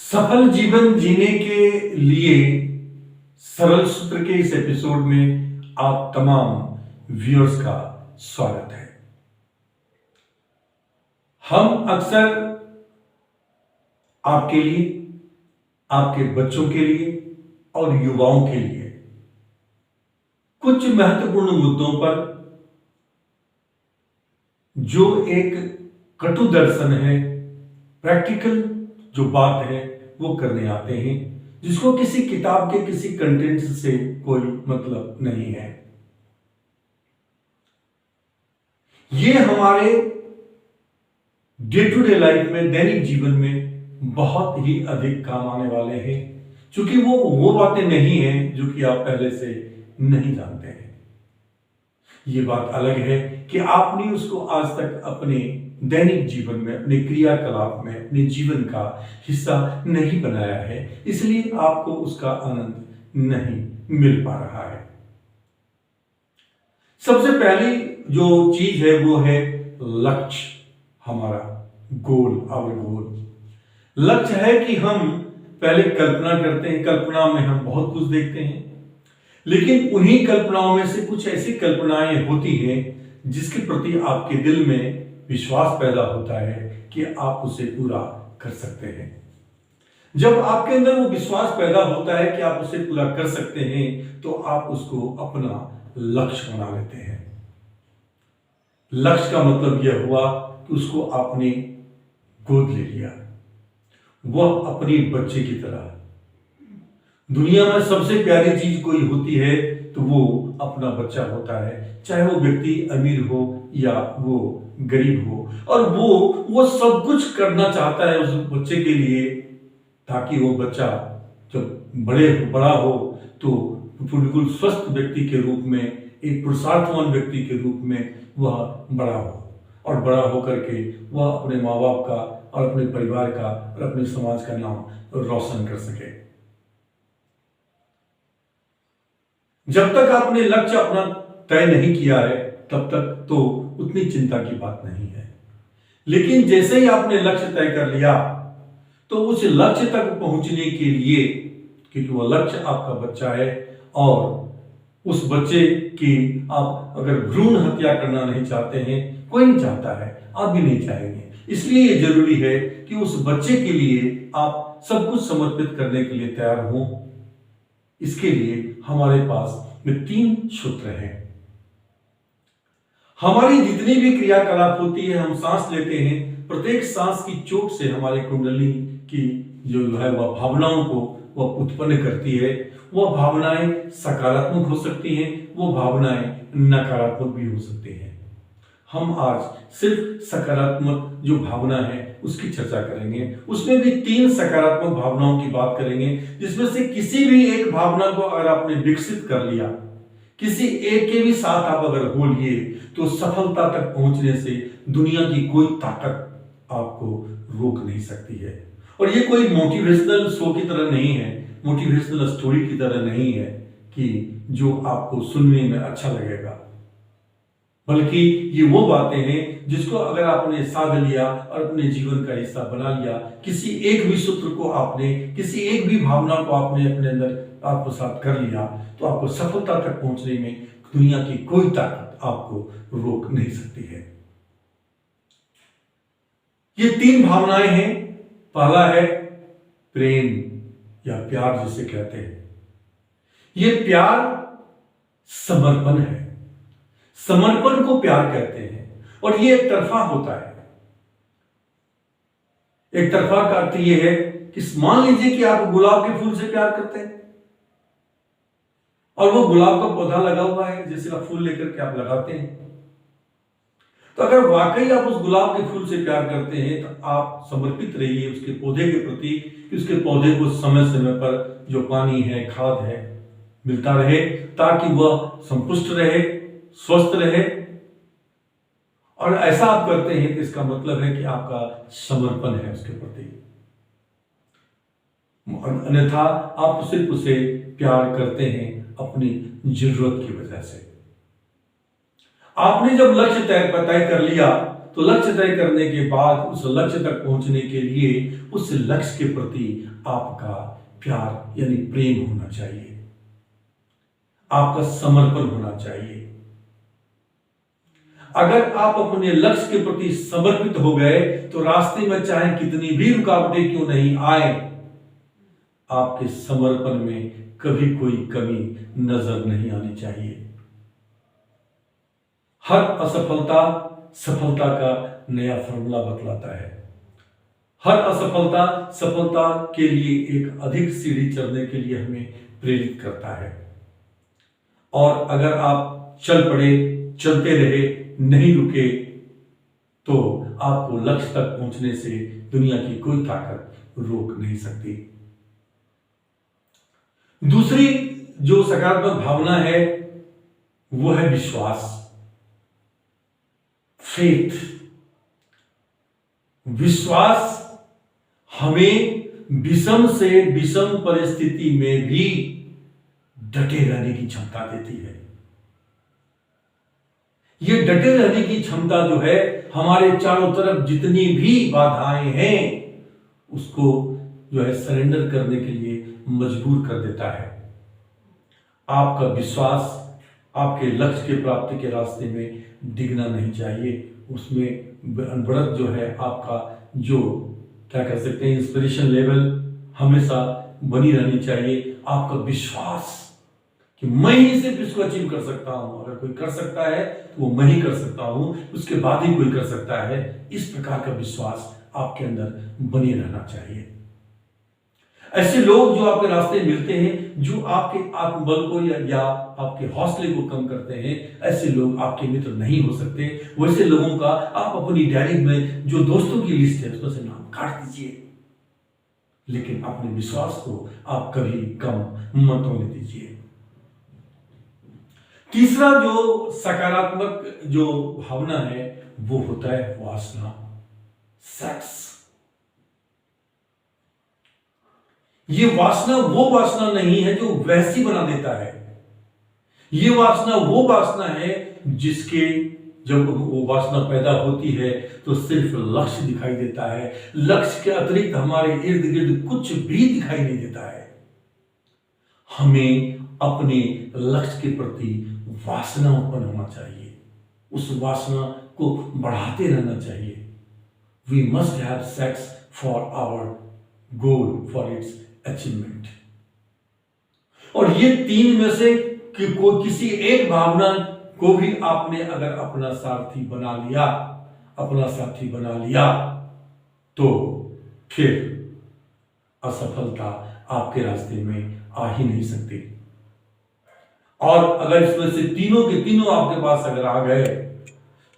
सफल जीवन जीने के लिए सरल सूत्र के इस एपिसोड में आप तमाम व्यूअर्स का स्वागत है। हम अक्सर आपके लिए, आपके बच्चों के लिए और युवाओं के लिए कुछ महत्वपूर्ण मुद्दों पर जो एक कटु दर्शन है, प्रैक्टिकल जो बात है वो करने आते हैं, जिसको किसी किताब के किसी कंटेंट से कोई मतलब नहीं है। ये हमारे डे टू डे लाइफ में, दैनिक जीवन में बहुत ही अधिक काम आने वाले हैं, क्योंकि वो बातें नहीं हैं जो कि आप पहले से नहीं जानते हैं। ये बात अलग है कि आपने उसको आज तक अपने दैनिक जीवन में, अपने क्रियाकलाप में, अपने जीवन का हिस्सा नहीं बनाया है, इसलिए आपको उसका आनंद नहीं मिल पा रहा है। सबसे पहली जो चीज है वो है लक्ष्य, हमारा गोल, आवर गोल। लक्ष्य है कि हम पहले कल्पना करते हैं, कल्पना में हम बहुत कुछ देखते हैं, लेकिन उन्हीं कल्पनाओं में से कुछ ऐसी कल्पनाएं होती हैं जिसके प्रति आपके दिल में विश्वास पैदा होता है कि आप उसे पूरा कर सकते हैं। जब आपके अंदर वो विश्वास पैदा होता है कि आप उसे पूरा कर सकते हैं, तो आप उसको अपना लक्ष्य बना लेते हैं। लक्ष्य का मतलब यह हुआ कि उसको आपने गोद ले लिया। वह अपनी बच्चे की तरह। दुनिया में सबसे प्यारी चीज कोई होती है तो वो अपना बच्चा होता है, चाहे वो व्यक्ति अमीर हो या वो गरीब हो, और वो सब कुछ करना चाहता है उस बच्चे के लिए, ताकि वो बच्चा जब बड़ा हो तो बिल्कुल स्वस्थ व्यक्ति के रूप में, एक पुरुषार्थवान व्यक्ति के रूप में वह बड़ा हो, और बड़ा होकर के वह अपने माँ बाप का और अपने परिवार का और अपने समाज का नाम रोशन कर सके। जब तक आपने लक्ष्य अपना तय नहीं किया है तब तक तो उतनी चिंता की बात नहीं है, लेकिन जैसे ही आपने लक्ष्य तय कर लिया तो उस लक्ष्य तक पहुंचने के लिए, क्योंकि वह लक्ष्य आपका बच्चा है, और उस बच्चे की आप अगर भ्रूण हत्या करना नहीं चाहते हैं, कोई नहीं चाहता है, आप भी नहीं चाहेंगे, इसलिए ये जरूरी है कि उस बच्चे के लिए आप सब कुछ समर्पित करने के लिए तैयार हों। इसके लिए हमारे पास में 3 सूत्र हैं। हमारी जितनी भी क्रियाकलाप होती है, हम सांस लेते हैं, प्रत्येक सांस की चोट से हमारे कुंडली की जो है वह भावनाओं को वह उत्पन्न करती है। वह भावनाएं सकारात्मक हो सकती हैं, वो भावनाएं नकारात्मक भी हो सकती हैं। हम आज सिर्फ सकारात्मक जो भावना है उसकी चर्चा करेंगे। उसमें भी 3 सकारात्मक भावनाओं की बात करेंगे, जिसमें से किसी भी एक भावना को अगर आपने विकसित कर लिया, किसी एक के भी साथ आप अगर हो लिए, तो सफलता तक पहुंचने से दुनिया की कोई ताकत आपको रोक नहीं सकती है। और ये कोई मोटिवेशनल शो की तरह नहीं है, मोटिवेशनल स्टोरी की तरह नहीं है कि जो आपको सुनने में अच्छा लगेगा, बल्कि ये वो बातें हैं जिसको अगर आपने साध लिया और अपने जीवन का हिस्सा बना लिया, किसी एक भी सूत्र को आपने, किसी एक भी भावना को आपने अपने अंदर आत्मसात कर लिया, तो आपको सफलता तक पहुंचने में दुनिया की कोई ताकत आपको रोक नहीं सकती है। ये 3 भावनाएं हैं। पहला है प्रेम या प्यार जिसे कहते हैं। ये प्यार समर्पण है, समर्पण को प्यार कहते हैं, और ये एक तरफा होता है। एक तरफा का अर्थ ये है कि मान लीजिए कि आप गुलाब के फूल से प्यार करते हैं, और वो गुलाब का पौधा लगा हुआ है, जैसे आप फूल लेकर के आप लगाते हैं, तो अगर वाकई आप उस गुलाब के फूल से प्यार करते हैं तो आप समर्पित रहिए उसके पौधे के प्रति, कि उसके पौधे को समय समय पर जो पानी है, खाद है, मिलता रहे, ताकि वह संपुष्ट रहे, स्वस्थ रहे। और ऐसा आप करते हैं तो इसका मतलब है कि आपका समर्पण है उसके प्रति। अन्यथा आप सिर्फ उसे प्यार करते हैं अपनी जरूरत की वजह से। आपने जब लक्ष्य तय कर लिया तो लक्ष्य तय करने के बाद उस लक्ष्य तक पहुंचने के लिए उस लक्ष्य के प्रति आपका प्यार यानी प्रेम होना चाहिए, आपका समर्पण होना चाहिए। अगर आप अपने लक्ष्य के प्रति समर्पित हो गए तो रास्ते में चाहे कितनी भी रुकावटें क्यों नहीं आए, आपके समर्पण में कभी कोई कमी नजर नहीं आनी चाहिए। हर असफलता सफलता का नया फॉर्मूला बतलाता है। हर असफलता सफलता के लिए एक अधिक सीढ़ी चढ़ने के लिए हमें प्रेरित करता है। और अगर आप चल पड़े, चलते रहे, नहीं रुके, तो आपको लक्ष्य तक पहुंचने से दुनिया की कोई ताकत रोक नहीं सकती। दूसरी जो सकारात्मक भावना है वो है विश्वास, फेथ। विश्वास हमें विषम से विषम परिस्थिति में भी डटे रहने की क्षमता देती है। ये डटे रहने की क्षमता जो है हमारे चारों तरफ जितनी भी बाधाएं हैं उसको जो है सरेंडर करने के लिए मजबूर कर देता है। आपका विश्वास आपके लक्ष्य के प्राप्ति के रास्ते में डिगना नहीं चाहिए। उसमें अनवरत जो है आपका जो क्या कह सकते हैं इंस्पिरेशन लेवल हमेशा बनी रहनी चाहिए। आपका विश्वास कि मैं ही सिर्फ इसको अचीव कर सकता हूं, अगर कोई कर सकता है तो वो मैं ही कर सकता हूं, उसके बाद ही कोई कर सकता है। इस प्रकार का विश्वास आपके अंदर बनी रहना चाहिए। ऐसे लोग जो आपके रास्ते मिलते हैं, जो आपके आत्मबल को या आपके हौसले को कम करते हैं, ऐसे लोग आपके मित्र नहीं हो सकते। वैसे लोगों का आप अपनी डायरी में जो दोस्तों की लिस्ट है उसमें से नाम काट दीजिए, लेकिन अपने विश्वास को आप कभी कम मत होने दीजिए। तीसरा जो सकारात्मक जो भावना है वो होता है वासना, सेक्स। ये वासना वो वासना नहीं है जो वैसी बना देता है। ये वासना वो वासना है जिसके जब वो वासना पैदा होती है तो सिर्फ लक्ष्य दिखाई देता है। लक्ष्य के अतिरिक्त हमारे इर्द गिर्द कुछ भी दिखाई नहीं देता है। हमें अपने लक्ष्य के प्रति वासना उत्पन्न होना चाहिए, उस वासना को बढ़ाते रहना चाहिए। We must have sex for our goal, for its achievement. और ये तीन में से किसी एक भावना को भी आपने अगर अपना साथी बना लिया तो फिर असफलता आपके रास्ते में आ ही नहीं सकती। और अगर इसमें से तीनों के तीनों आपके पास अगर आ गए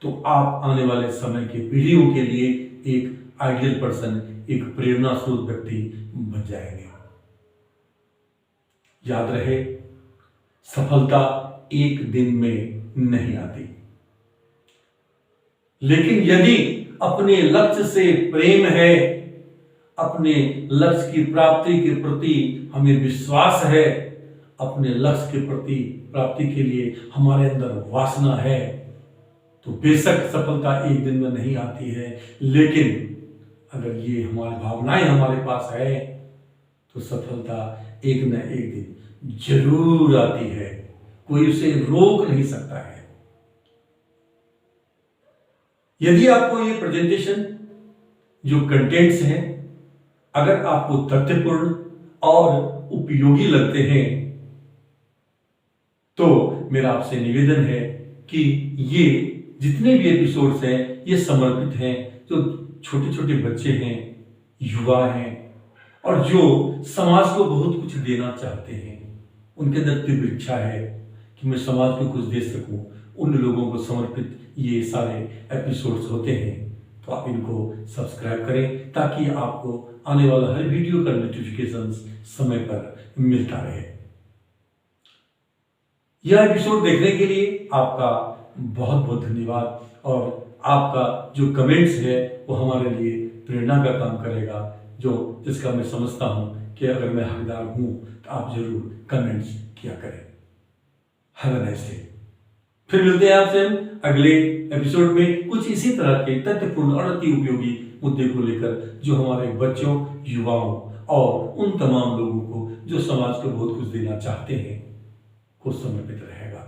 तो आप आने वाले समय की पीढ़ियों के लिए एक आइडियल पर्सन, एक प्रेरणा स्रोत व्यक्ति बन जाएंगे। याद रहे, सफलता एक दिन में नहीं आती, लेकिन यदि अपने लक्ष्य से प्रेम है, अपने लक्ष्य की प्राप्ति के प्रति हमें विश्वास है, अपने लक्ष्य के प्रति प्राप्ति के लिए हमारे अंदर वासना है, तो बेशक सफलता एक दिन में नहीं आती है, लेकिन अगर ये हमारी भावनाएं हमारे पास है तो सफलता एक न एक दिन जरूर आती है। कोई उसे रोक नहीं सकता है। यदि आपको ये प्रेजेंटेशन जो कंटेंट्स हैं अगर आपको तथ्यपूर्ण और उपयोगी लगते हैं तो मेरा आपसे निवेदन है कि ये जितने भी एपिसोड्स हैं ये समर्पित हैं जो छोटे छोटे बच्चे हैं, युवा हैं और जो समाज को बहुत कुछ देना चाहते हैं। उनके अंदर तीव्र इच्छा है कि मैं समाज को कुछ दे सकूं। उन लोगों को समर्पित ये सारे एपिसोड्स होते हैं। तो आप इनको सब्सक्राइब करें ताकि आपको आने वाला हर वीडियो का नोटिफिकेशन समय पर मिलता रहे। यह एपिसोड देखने के लिए आपका बहुत बहुत धन्यवाद। और आपका जो कमेंट्स है वो हमारे लिए प्रेरणा का काम करेगा, जिसका मैं समझता हूं कि अगर मैं हकदार हूं तो आप जरूर कमेंट्स किया करें। Have a nice day. फिर मिलते हैं आपसे हम अगले एपिसोड में कुछ इसी तरह के तथ्यपूर्ण और अति उपयोगी मुद्दे को लेकर, जो हमारे बच्चों, युवाओं और उन तमाम लोगों को जो समाज को बहुत कुछ देना चाहते हैं को समर्पित रहेगा।